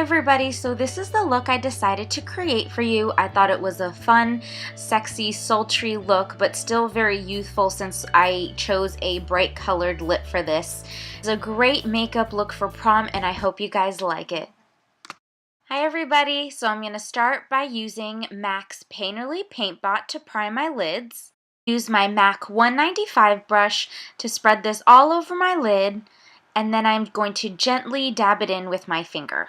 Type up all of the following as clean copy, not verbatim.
everybody, so this is the look I decided to create for you. I thought it was a fun, sexy, sultry look, but still very youthful since I chose a bright colored lip for this. It's a great makeup look for prom and I hope you guys like it. Hi everybody, so I'm going to start by using MAC's Painterly Paintpot to prime my lids. Use my MAC 195 brush to spread this all over my lid, and then I'm going to gently dab it in with my finger.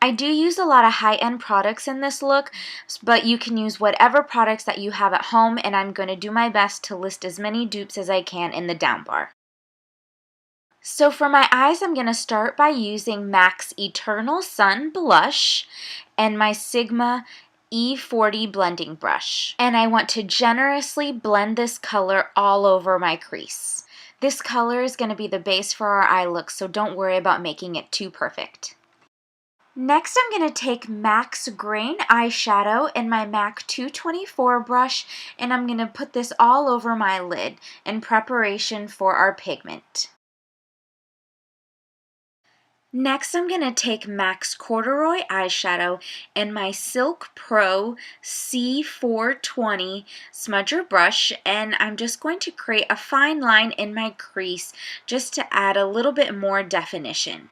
I do use a lot of high-end products in this look, but you can use whatever products that you have at home, and I'm going to do my best to list as many dupes as I can in the down bar. So for my eyes, I'm going to start by using MAC's Eternal Sun Blush and my Sigma E40 blending brush. And I want to generously blend this color all over my crease. This color is going to be the base for our eye look, so don't worry about making it too perfect. Next, I'm going to take MAC's Grain Eyeshadow and my MAC 224 brush, and I'm going to put this all over my lid in preparation for our pigment. Next, I'm going to take MAC's Corduroy Eyeshadow and my Silk Pro C420 smudger brush, and I'm just going to create a fine line in my crease just to add a little bit more definition.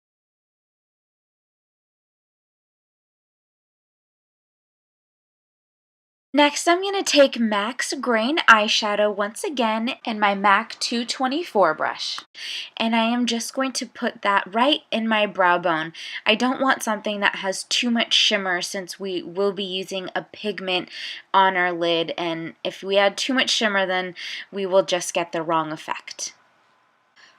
Next, I'm going to take MAC's Grain Eyeshadow once again and my MAC 224 brush. And I am just going to put that right in my brow bone. I don't want something that has too much shimmer since we will be using a pigment on our lid. And if we add too much shimmer, then we will just get the wrong effect.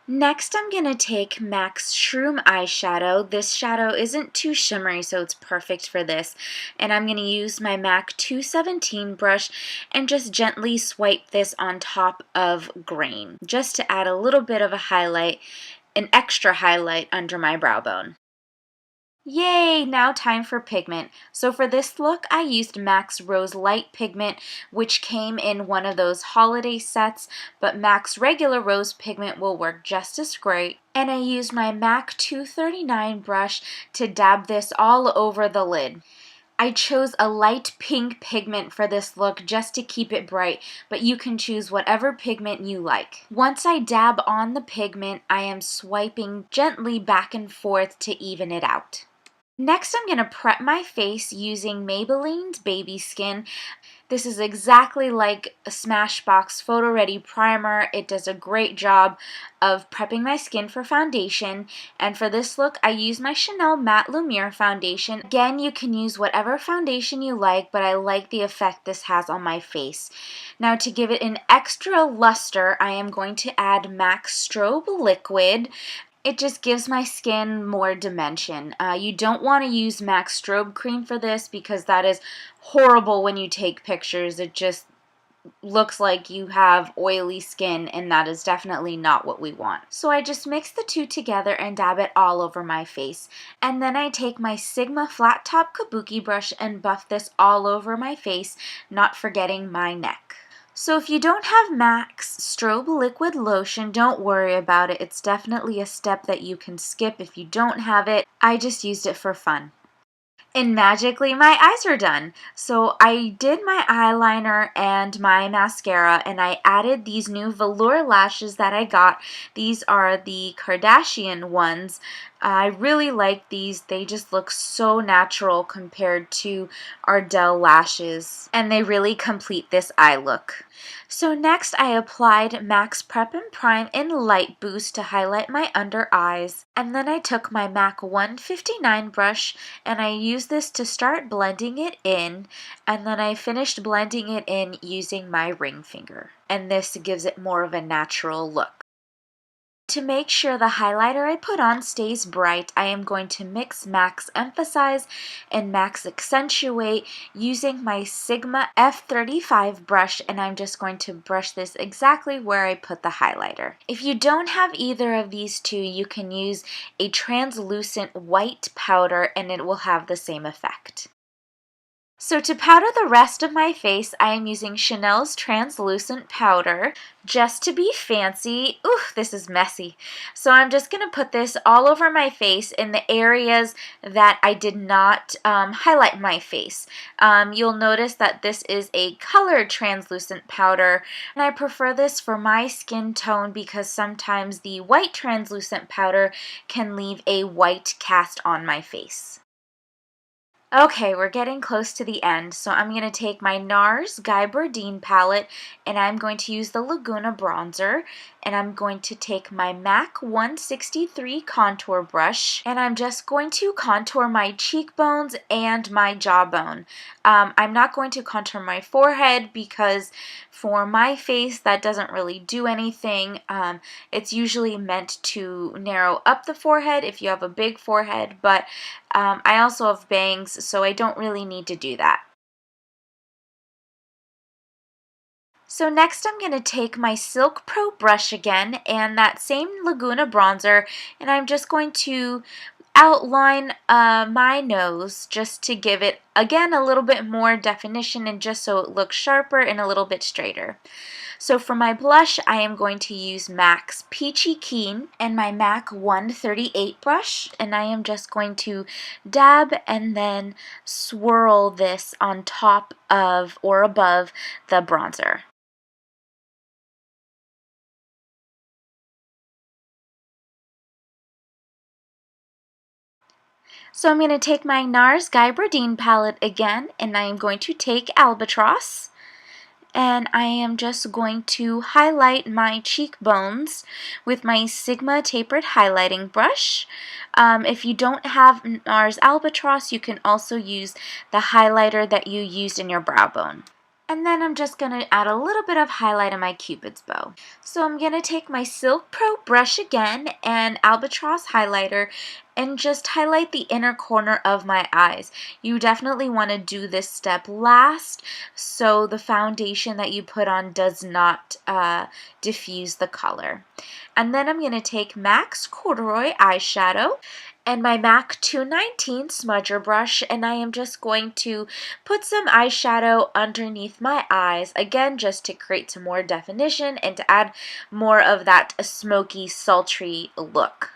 Next, I'm going to take MAC's Shroom eyeshadow. This shadow isn't too shimmery, so it's perfect for this. And I'm going to use my MAC 217 brush and just gently swipe this on top of Grain, just to add a little bit of a highlight, an extra highlight under my brow bone. Yay! Now time for pigment. So for this look, I used MAC's Rose Light Pigment, which came in one of those holiday sets, but MAC's regular rose pigment will work just as great. And I used my MAC 239 brush to dab this all over the lid. I chose a light pink pigment for this look just to keep it bright, but you can choose whatever pigment you like. Once I dab on the pigment, I am swiping gently back and forth to even it out. Next, I'm going to prep my face using Maybelline's Baby Skin. This is exactly like a Smashbox Photo Ready Primer. It does a great job of prepping my skin for foundation. And for this look, I use my Chanel Matte Lumiere foundation. Again, you can use whatever foundation you like, but I like the effect this has on my face. Now, to give it an extra luster, I am going to add MAC Strobe Liquid. It just gives my skin more dimension. You don't want to use MAC Strobe Cream for this because that is horrible when you take pictures. It just looks like you have oily skin, and that is definitely not what we want. So I just mix the two together and dab it all over my face. And then I take my Sigma Flat Top Kabuki brush and buff this all over my face, not forgetting my neck. So if you don't have MAC's Strobe Liquid Lotion, don't worry about it. It's definitely a step that you can skip if you don't have it. I just used it for fun. And magically, my eyes are done. So I did my eyeliner and my mascara, and I added these new velour lashes that I got. These are the Kardashian ones. I really like these. They just look so natural compared to Ardell lashes, and they really complete this eye look. So next, I applied MAC's Prep+Prime in Light Boost to highlight my under eyes, and then I took my MAC 159 brush and I used this to start blending it in, and then I finished blending it in using my ring finger, and this gives it more of a natural look. To make sure the highlighter I put on stays bright, I am going to mix MAC's Emphasize and MAC's Accentuate using my Sigma F35 brush, and I'm just going to brush this exactly where I put the highlighter. If you don't have either of these two, you can use a translucent white powder and it will have the same effect. So to powder the rest of my face, I am using Chanel's translucent powder just to be fancy. Ooh, this is messy. So I'm just going to put this all over my face in the areas that I did not highlight my face. You'll notice that this is a colored translucent powder, and I prefer this for my skin tone because sometimes the white translucent powder can leave a white cast on my face. Okay, we're getting close to the end, so I'm going to take my NARS Gabardine palette and I'm going to use the Laguna bronzer, and I'm going to take my MAC 163 contour brush and I'm just going to contour my cheekbones and my jawbone. I'm not going to contour my forehead because for my face that doesn't really do anything. It's usually meant to narrow up the forehead if you have a big forehead, but I also have bangs, so I don't really need to do that. So next I'm going to take my Silk Pro brush again and that same Laguna bronzer, and I'm just going to outline my nose just to give it, again, a little bit more definition and just so it looks sharper and a little bit straighter. So for my blush, I am going to use MAC's Peachy Keen and my MAC 138 brush, and I am just going to dab and then swirl this on top of or above the bronzer. So I'm going to take my NARS Gabardine palette again, and I am going to take Albatross, and I am just going to highlight my cheekbones with my Sigma Tapered highlighting brush. If you don't have NARS Albatross, you can also use the highlighter that you used in your brow bone. And then I'm just going to add a little bit of highlight on my Cupid's bow. So I'm going to take my Silk Pro brush again and Albatross highlighter and just highlight the inner corner of my eyes. You definitely want to do this step last so the foundation that you put on does not diffuse the color. And then I'm going to take MAC's Corduroy eyeshadow and my MAC 219 smudger brush, and I am just going to put some eyeshadow underneath my eyes, again just to create some more definition and to add more of that smoky, sultry look.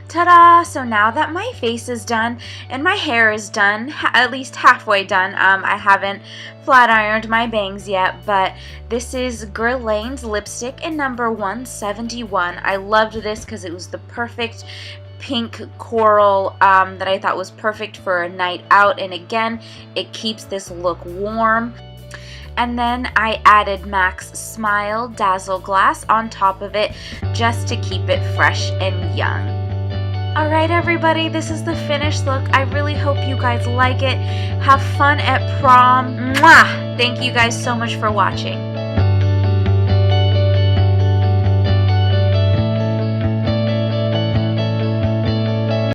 Ta-da! So now that my face is done and my hair is done, at least halfway done, I haven't flat ironed my bangs yet, but this is Guerlain's lipstick in number 171. I loved this because it was the perfect pink coral that I thought was perfect for a night out, and again, it keeps this look warm. And then I added MAC's Smile Dazzleglass on top of it just to keep it fresh and young. Alright everybody, this is the finished look. I really hope you guys like it. Have fun at prom. Mwah! Thank you guys so much for watching.